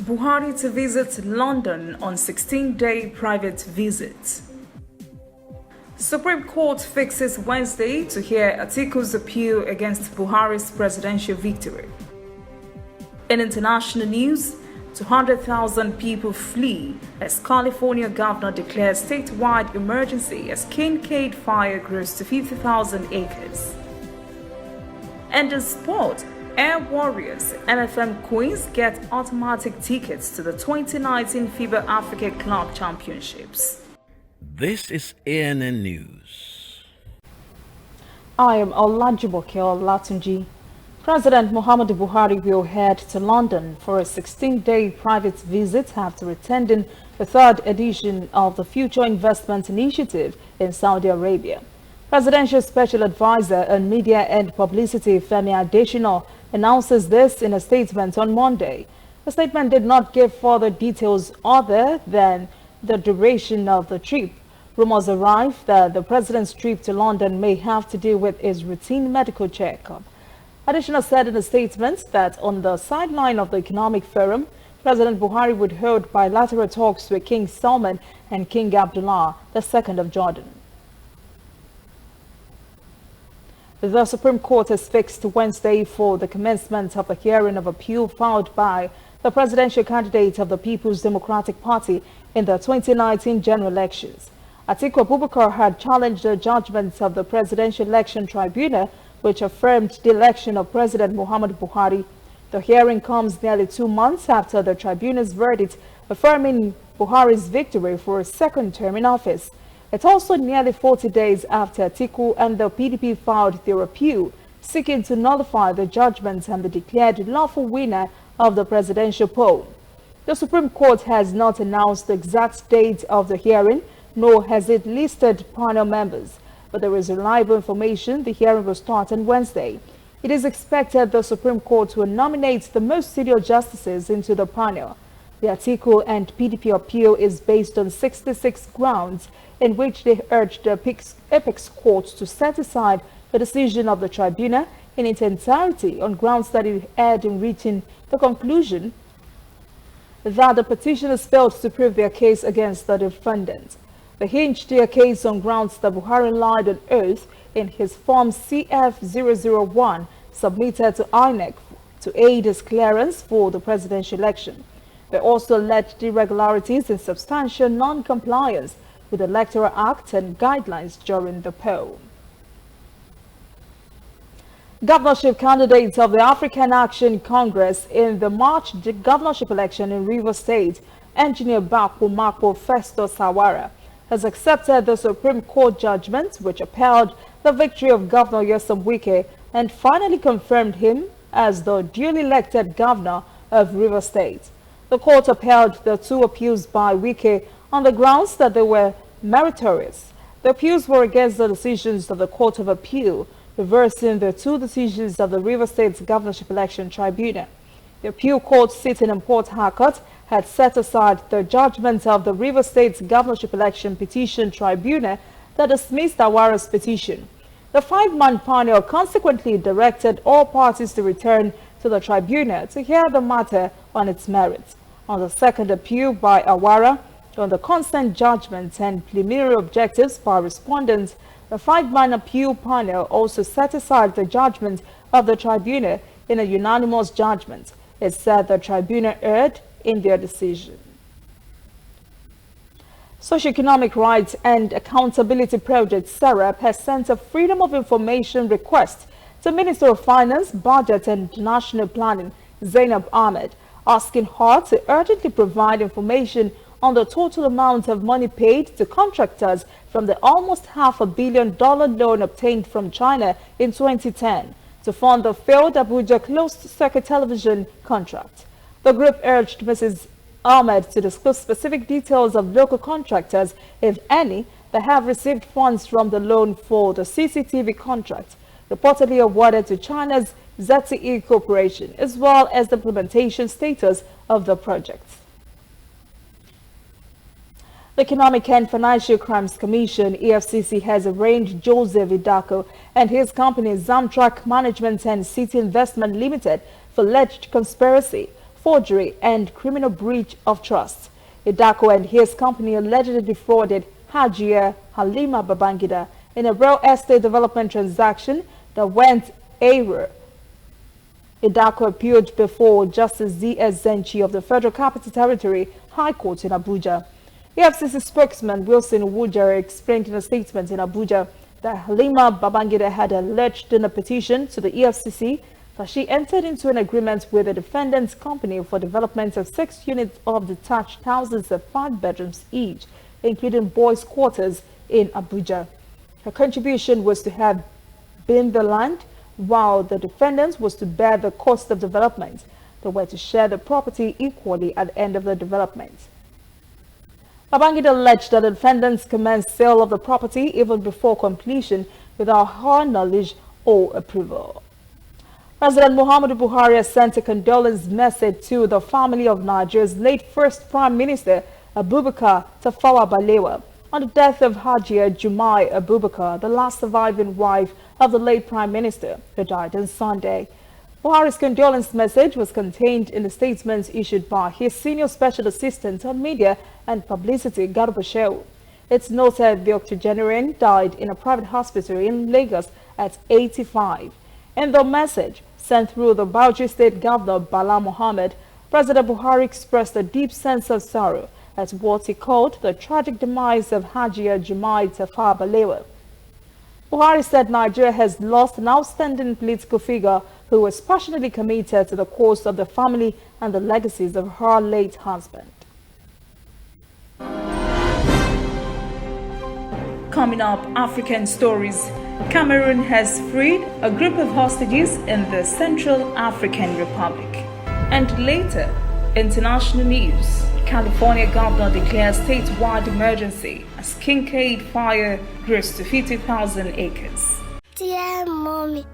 Buhari to visit London on 16-day private visit. Supreme Court fixes Wednesday to hear Atiku's appeal against Buhari's presidential victory. In international news, 200,000 people flee as California governor declares statewide emergency as Kincaid fire grows to 50,000 acres. And in sport, Air Warriors MFM Queens get automatic tickets to the 2019 FIBA Africa Club Championships. This is ANN News. I am Olajumoke Olatunji. President Muhammadu Buhari will head to London for a 16-day private visit after attending the third edition of the Future Investment Initiative in Saudi Arabia. Presidential Special Advisor on Media and Publicity Femi Adesina announces this in a statement on Monday. The statement did not give further details other than the duration of the trip. Rumors arrive that the president's trip to London may have to do with his routine medical checkup. Adesina said in a statement that on the sideline of the Economic Forum, President Buhari would hold bilateral talks with King Salman and King Abdullah II of Jordan. The Supreme Court has fixed Wednesday for the commencement of a hearing of appeal filed by the presidential candidate of the People's Democratic Party in the 2019 general elections. Atiku Abubakar had challenged the judgments of the Presidential Election Tribunal, which affirmed the election of President Muhammadu Buhari. The hearing comes nearly 2 months after the tribunal's verdict affirming Buhari's victory for a second term in office. It's also nearly 40 days after Atiku and the PDP filed their appeal, seeking to nullify the judgments and the declared lawful winner of the presidential poll. The Supreme Court has not announced the exact date of the hearing, nor has it listed panel members. But there is reliable information the hearing will start on Wednesday. It is expected the Supreme Court will nominate the most senior justices into the panel. The Atiku and PDP appeal is based on 66 grounds in which they urged the Apex Court to set aside the decision of the tribunal in its entirety on grounds that it had in reaching the conclusion that the petitioners failed to prove their case against the defendant. They hinged their case on grounds that Buhari lied on oath in his Form CF-001 submitted to INEC to aid his clearance for the presidential election. They also alleged irregularities in substantial non-compliance with the Electoral Act and guidelines during the poll. Governorship candidates of the African Action Congress in the March governorship election in Rivers State, Engineer Bakpo Makpo Festo Sawara, has accepted the Supreme Court judgment which upheld the victory of Governor Nyesom Wike and finally confirmed him as the duly elected governor of Rivers State. The court upheld the two appeals by Wike on the grounds that they were meritorious. The appeals were against the decisions of the Court of Appeal, reversing the two decisions of the Rivers State's Governorship Election Tribunal. The appeal court sitting in Port Harcourt had set aside the judgment of the Rivers State's Governorship Election Petition Tribunal that dismissed Awara's petition. The five-man panel consequently directed all parties to return to the tribunal to hear the matter on its merits. On the second appeal by Awara, on the consent judgments and preliminary objectives by respondents, the five-man appeal panel also set aside the judgment of the tribunal in a unanimous judgment. It said the tribunal erred in their decision. Socioeconomic Rights and Accountability Project (SERAP) has sent a Freedom of Information request to Minister of Finance, Budget and International Planning, Zainab Ahmed, asking her to urgently provide information on the total amount of money paid to contractors from the almost $500 million loan obtained from China in 2010 to fund the failed Abuja closed-circuit television contract. The group urged Mrs. Ahmed to disclose specific details of local contractors, if any, that have received funds from the loan for the CCTV contract, reportedly awarded to China's ZTE Corporation, as well as the implementation status of the project. The Economic and Financial Crimes Commission, EFCC, has arraigned Joseph Idako and his company Zamtrak Management and City Investment Limited for alleged conspiracy, forgery, and criminal breach of trust. Idako and his company allegedly defrauded Hajia Halima Babangida in a real estate development transaction that went awry. Idako appealed before Justice Z.S. Zenchi of the Federal Capital Territory High Court in Abuja. EFCC spokesman Wilson Wujere explained in a statement in Abuja that Halima Babangida had alleged in a petition to the EFCC that she entered into an agreement with the defendant's company for development of 6 units of detached houses of 5 bedrooms each, including boys' quarters in Abuja. Her contribution was to have been the land, while the defendant was to bear the cost of development. They were to share the property equally at the end of the development. Babangida alleged that the defendants commenced sale of the property even before completion without her knowledge or approval. President Muhammadu Buhari has sent a condolence message to the family of Nigeria's late first Prime Minister Abubakar Tafawa Balewa on the death of Hajia Jumai Abubakar, the last surviving wife of the late Prime Minister, who died on Sunday. Buhari's condolence message was contained in the statement issued by his senior special assistant on media and publicity, Garba Shehu. It's noted the octogenarian died in a private hospital in Lagos at 85. In the message sent through the Bauchi State Governor Bala Mohammed, President Buhari expressed a deep sense of sorrow at what he called the tragic demise of Hajia Jumai Tafawa Balewa. Buhari said Nigeria has lost an outstanding political figure who was passionately committed to the cause of the family and the legacies of her late husband. Coming up, African stories. Cameroon has freed a group of hostages in the Central African Republic. And later, international news. California governor declares statewide emergency as Kincaid fire grows to 50,000 acres. Dear mommy,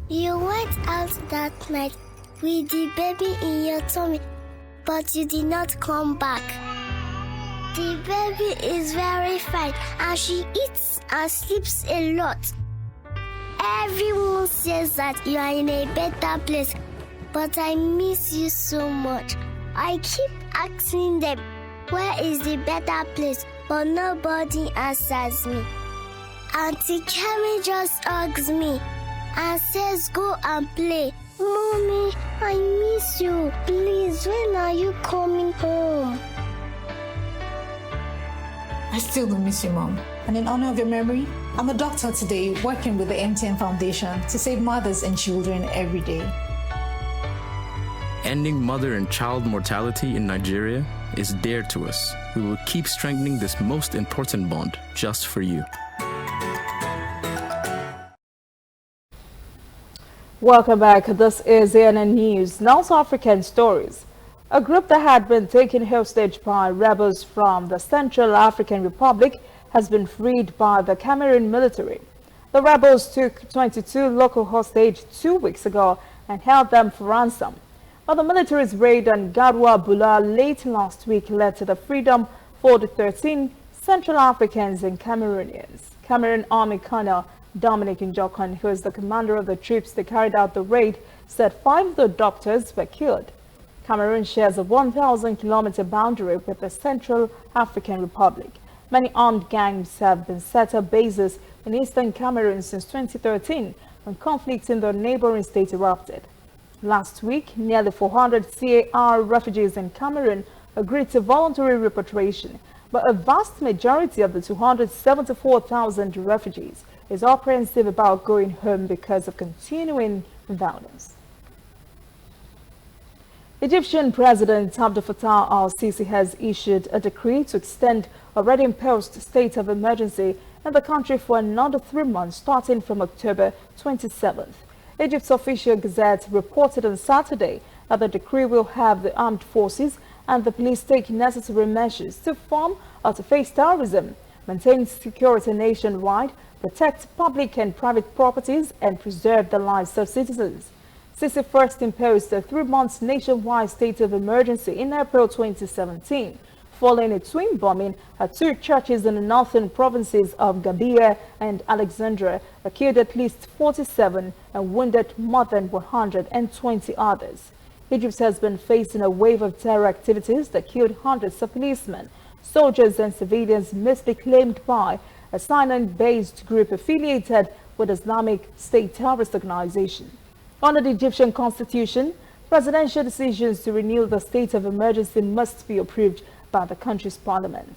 you went out that night with the baby in your tummy, but you did not come back. The baby is very fine and she eats and sleeps a lot. Everyone says that you are in a better place, but I miss you so much. I keep asking them, where is the better place? But nobody answers me. Auntie Carrie just hugs me and says, go and play. Mommy, I miss you. Please, when are you coming home? I still do miss you, Mom. And in honor of your memory, I'm a doctor today working with the MTN Foundation to save mothers and children every day. Ending mother and child mortality in Nigeria is dear to us. We will keep strengthening this most important bond just for you. Welcome back. This is ANN News. Now to African stories. A group that had been taken hostage by rebels from the Central African Republic has been freed by the Cameroon military. The rebels took 22 local hostages 2 weeks ago and held them for ransom. But the military's raid on Garoua Bula late last week led to the freedom for the 13 Central Africans and Cameroonians. Cameroon Army Colonel Dominic Njokon, who is the commander of the troops that carried out the raid, said 5 of the doctors were killed. Cameroon shares a 1,000-kilometer boundary with the Central African Republic. Many armed gangs have been set up bases in eastern Cameroon since 2013, when conflicts in the neighboring state erupted. Last week, nearly 400 CAR refugees in Cameroon agreed to voluntary repatriation, but a vast majority of the 274,000 refugees is apprehensive about going home because of continuing violence. Egyptian President Abdel Fattah al-Sisi has issued a decree to extend already imposed state of emergency in the country for another 3 months starting from October 27th. Egypt's official gazette reported on Saturday that the decree will have the armed forces and the police take necessary measures to form or to face terrorism, maintain security nationwide, protect public and private properties, and preserve the lives of citizens. Sisi first imposed a 3-month nationwide state of emergency in April 2017, following a twin bombing at 2 churches in the northern provinces of Gambia and Alexandria that killed at least 47 and wounded more than 120 others. Egypt has been facing a wave of terror activities that killed hundreds of policemen, soldiers and civilians misclaimed by a Sinai-based group affiliated with Islamic State terrorist organization. Under the Egyptian constitution, presidential decisions to renew the state of emergency must be approved by the country's parliament.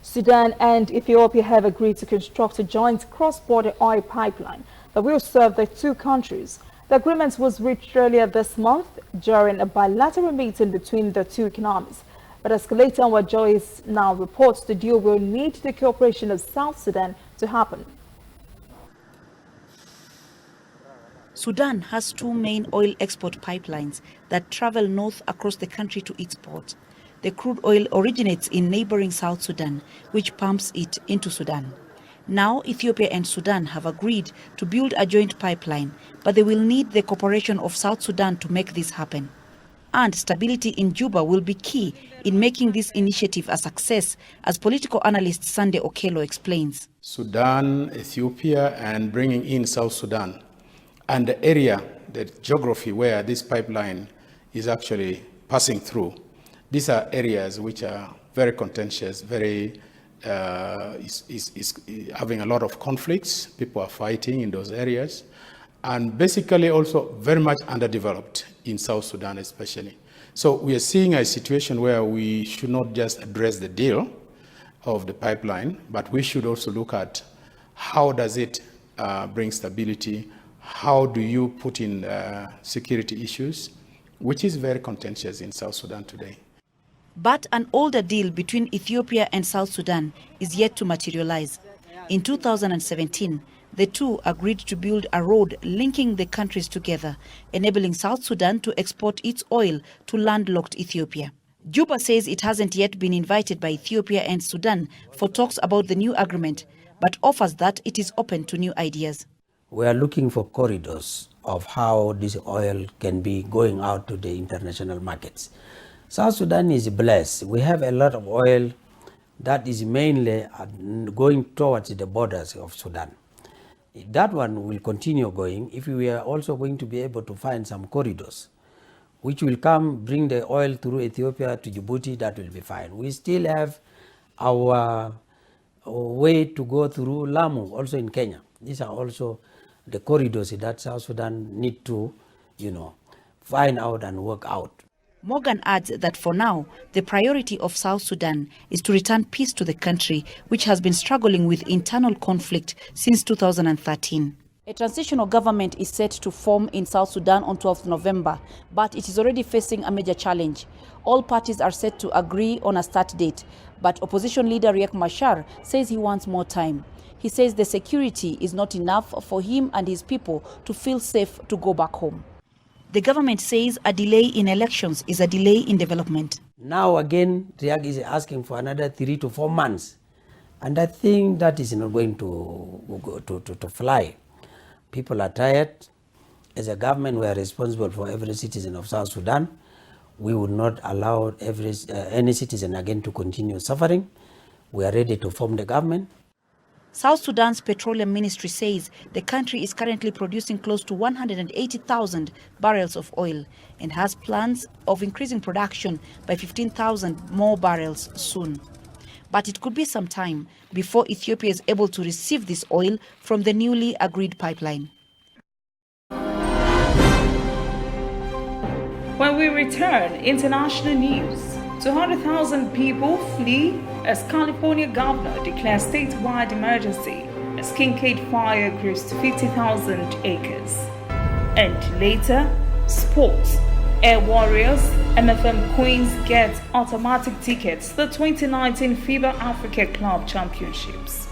Sudan and Ethiopia have agreed to construct a joint cross-border oil pipeline that will serve the two countries. The agreement was reached earlier this month during a bilateral meeting between the two economies. But as Kaleita Joyce now reports, the deal will need the cooperation of South Sudan to happen. Sudan has two main oil export pipelines that travel north across the country to its port. The crude oil originates in neighboring South Sudan, which pumps it into Sudan. Now, Ethiopia and Sudan have agreed to build a joint pipeline, but they will need the cooperation of South Sudan to make this happen. And stability in Juba will be key in making this initiative a success, as political analyst Sunday Okello explains. Sudan, Ethiopia, and bringing in South Sudan, and the area, the geography where this pipeline is actually passing through, these are areas which are very contentious, very is having a lot of conflicts. People are fighting in those areas, and basically also very much underdeveloped in South Sudan especially. So we are seeing a situation where we should not just address the deal of the pipeline, but we should also look at how does it bring stability, how do you put in security issues, which is very contentious in South Sudan today. But an older deal between Ethiopia and South Sudan is yet to materialize. In 2017, the two agreed to build a road linking the countries together, enabling South Sudan to export its oil to landlocked Ethiopia. Juba says it hasn't yet been invited by Ethiopia and Sudan for talks about the new agreement, but offers that it is open to new ideas. We are looking for corridors of how this oil can be going out to the international markets. South Sudan is blessed. We have a lot of oil that is mainly going towards the borders of Sudan. That one will continue going if we are also going to be able to find some corridors which will come, bring the oil through Ethiopia to Djibouti. That will be fine. We still have our way to go through Lamu, also in Kenya. These are also the corridors that South Sudan need to, find out and work out. Morgan adds that for now, the priority of South Sudan is to return peace to the country, which has been struggling with internal conflict since 2013. A transitional government is set to form in South Sudan on 12th November, but it is already facing a major challenge. All parties are set to agree on a start date, but opposition leader Riek Machar says he wants more time. He says the security is not enough for him and his people to feel safe to go back home. The government says a delay in elections is a delay in development. Now again, Riek is asking for another 3 to 4 months. And I think that is not going to fly. People are tired. As a government, we are responsible for every citizen of South Sudan. We will not allow any citizen again to continue suffering. We are ready to form the government. South Sudan's petroleum ministry says the country is currently producing close to 180,000 barrels of oil and has plans of increasing production by 15,000 more barrels soon. But it could be some time before Ethiopia is able to receive this oil from the newly agreed pipeline. When we return, international news. 200,000 people flee as California governor declares statewide emergency as Kincaid fire grows to 50,000 acres. And later, sports. Air Warriors, MFM Queens get automatic tickets to the 2019 FIBA Africa Club Championships.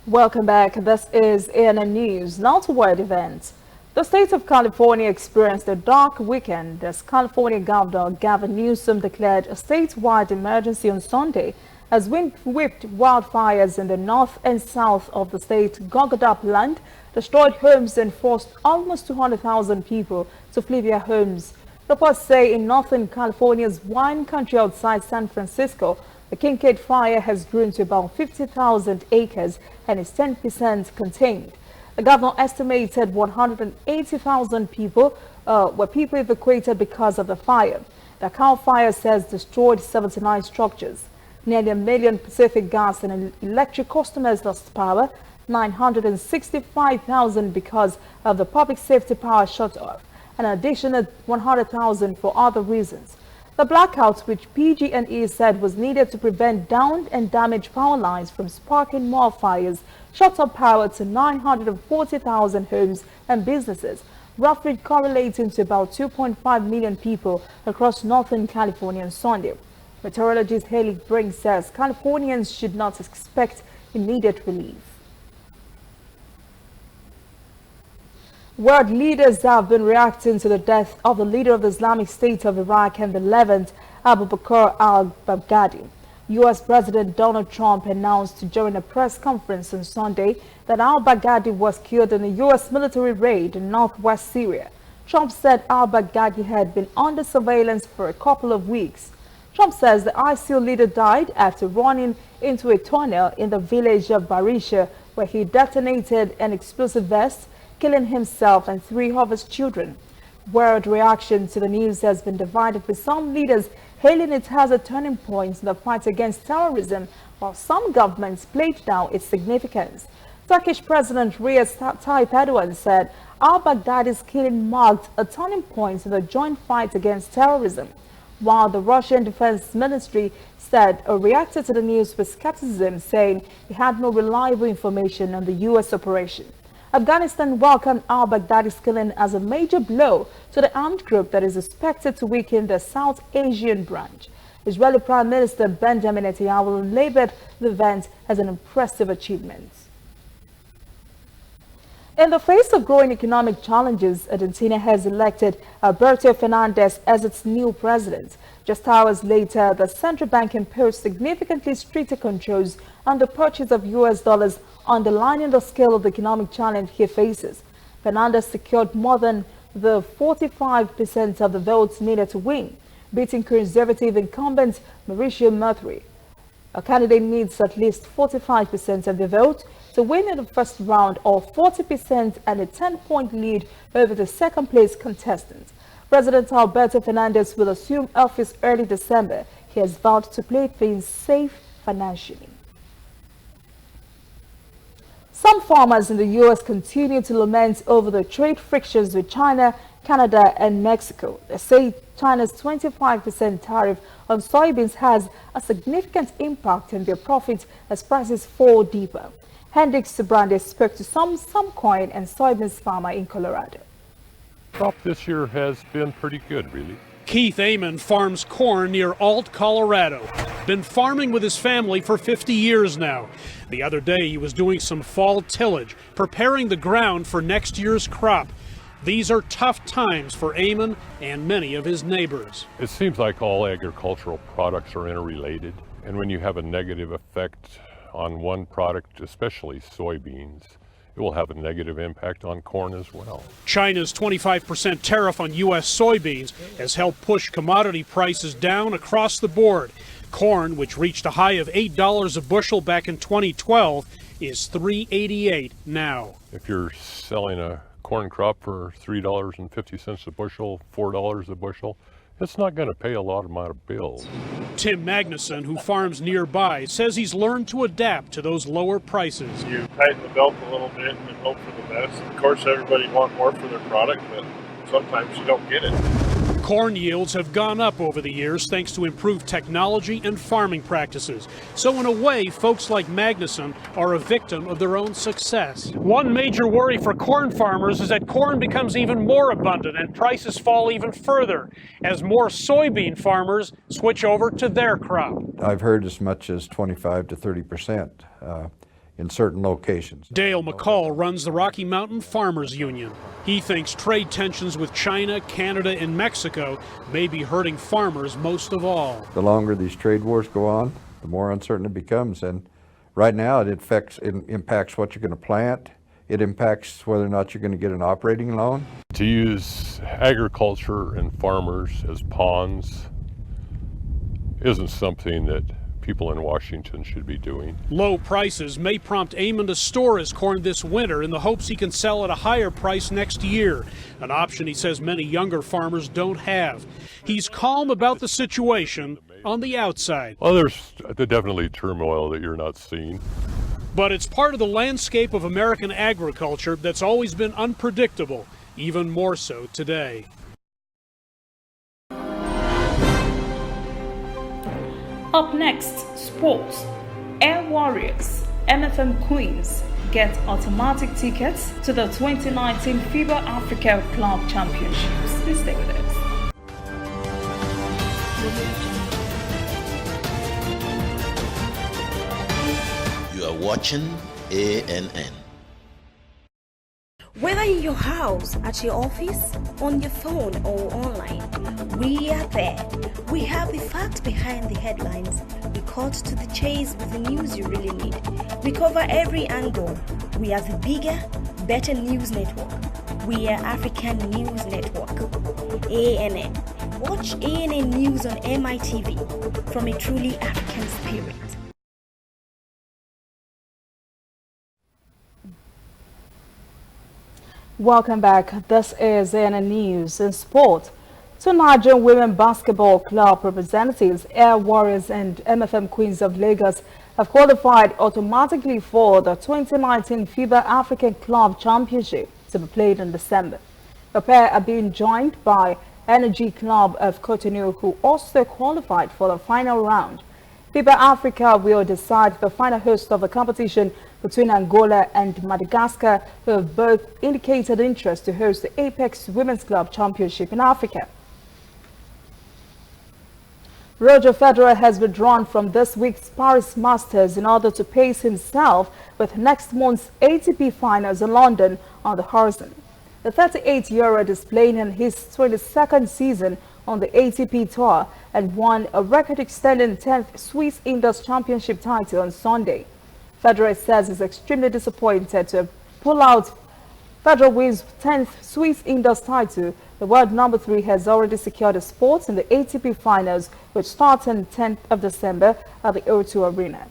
Welcome back. This is ANN News. Now to world events. The state of California experienced a dark weekend as California Governor Gavin Newsom declared a statewide emergency on Sunday as wind-whipped wildfires in the north and south of the state goggled up land, destroyed homes and forced almost 200,000 people to flee their homes. Reports say in northern California's wine country outside San Francisco, the Kincaid fire has grown to about 50,000 acres and is 10% contained. The governor estimated 180,000 people were evacuated because of the fire. The Cal fire says destroyed 79 structures. Nearly 1 million Pacific gas and electric customers lost power, 965,000 because of the public safety power shut off, and an additional 100,000 for other reasons. The blackout, which PG&E said was needed to prevent downed and damaged power lines from sparking more fires, shut off power to 940,000 homes and businesses, roughly correlating to about 2.5 million people across Northern California on Sunday. Meteorologist Haley Brink says Californians should not expect immediate relief. World leaders have been reacting to the death of the leader of the Islamic State of Iraq and the Levant, Abu Bakr al-Baghdadi. U.S. President Donald Trump announced during a press conference on Sunday that al-Baghdadi was killed in a U.S. military raid in northwest Syria. Trump said al-Baghdadi had been under surveillance for a couple of weeks. Trump says the ISIL leader died after running into a tunnel in the village of Barisha, where he detonated an explosive vest, killing himself and 3 of his children. World reaction to the news has been divided, with some leaders hailing it as a turning point in the fight against terrorism, while some governments played down its significance. Turkish President Recep Tayyip Erdogan said al-Baghdadi's killing marked a turning point in the joint fight against terrorism, while the Russian Defense Ministry said or reacted to the news with skepticism, saying it had no reliable information on the U.S. operation. Afghanistan welcomed al-Baghdadi's killing as a major blow to the armed group that is expected to weaken the South Asian branch. Israeli Prime Minister Benjamin Netanyahu labeled the event as an impressive achievement. In the face of growing economic challenges, Argentina has elected Alberto Fernandez as its new president. Just hours later, the central bank imposed significantly stricter controls on the purchase of U.S. dollars, underlining the scale of the economic challenge he faces. Fernandez secured more than the 45% of the votes needed to win, beating conservative incumbent Mauricio Macri. A candidate needs at least 45% of the vote to win in the first round, or 40% and a 10-point lead over the second-place contestant. President Alberto Fernandez will assume office early December. He has vowed to play things safe financially. Some farmers in the U.S. continue to lament over the trade frictions with China, Canada, and Mexico. They say China's 25% tariff on soybeans has a significant impact on their profits as prices fall deeper. Hendrik Subrande spoke to some corn and soybeans farmer in Colorado. Crop this year has been pretty good, really. Keith Amon farms corn near Alt, Colorado. Been farming with his family for 50 years now. The other day he was doing some fall tillage, preparing the ground for next year's crop. These are tough times for Amon and many of his neighbors. It seems like all agricultural products are interrelated, and when you have a negative effect on one product, especially soybeans, it will have a negative impact on corn as well. China's 25% tariff on U.S. soybeans has helped push commodity prices down across the board. Corn, which reached a high of $8 a bushel back in 2012, is $3.88 now. If you're selling a corn crop for $3.50 a bushel, $4 a bushel, it's not going to pay a lot amount of bills. Tim Magnuson, who farms nearby, says he's learned to adapt to those lower prices. You tighten the belt a little bit and hope for the best. Of course, everybody wants more for their product, but sometimes you don't get it. Corn yields have gone up over the years thanks to improved technology and farming practices. So in a way, folks like Magnuson are a victim of their own success. One major worry for corn farmers is that corn becomes even more abundant and prices fall even further as more soybean farmers switch over to their crop. I've heard as much as 25 to 30% in certain locations. Dale McCall runs the Rocky Mountain Farmers Union. He thinks trade tensions with China, Canada, and Mexico may be hurting farmers most of all. The longer these trade wars go on, the more uncertain it becomes. And right now it impacts what you're going to plant. It impacts whether or not you're going to get an operating loan. To use agriculture and farmers as pawns isn't something that people in Washington should be doing. Low prices may prompt Eamon to store his corn this winter in the hopes he can sell at a higher price next year, an option he says many younger farmers don't have. He's calm about the situation on the outside. Well, there's definitely turmoil that you're not seeing. But it's part of the landscape of American agriculture that's always been unpredictable, even more so today. Up next, sports. Air Warriors, MFM Queens get automatic tickets to the 2019 FIBA Africa Club Championships. Please stay with us. You are watching ANN. Whether in your house, at your office, on your phone or online, we are there. We have the facts behind the headlines. We cut to the chase with the news you really need. We cover every angle. We are the bigger, better news network. We are African News Network. ANN. Watch ANN News on MITV from a truly African spirit. Welcome back. This is ANN News in Sport. Two Nigerian women basketball club representatives, Air Warriors and MFM Queens of Lagos, have qualified automatically for the 2019 FIBA African Club Championship to be played in December. The pair are being joined by Energy Club of Cotonou, who also qualified for the final round. FIBA Africa will decide the final host of the competition between Angola and Madagascar, who have both indicated interest to host the Apex Women's Club Championship in Africa. Roger Federer has withdrawn from this week's Paris Masters in order to pace himself with next month's ATP Finals in London on the horizon. The 38-year-old is playing in his 22nd season on the ATP Tour and won a record-extending 10th Swiss Indoors Championship title on Sunday. Federer says he's extremely disappointed to pull out. Federer wins 10th Swiss Indoors title. The world number 3 has already secured a spot in the ATP Finals, which starts on 10th of December at the O2 Arena.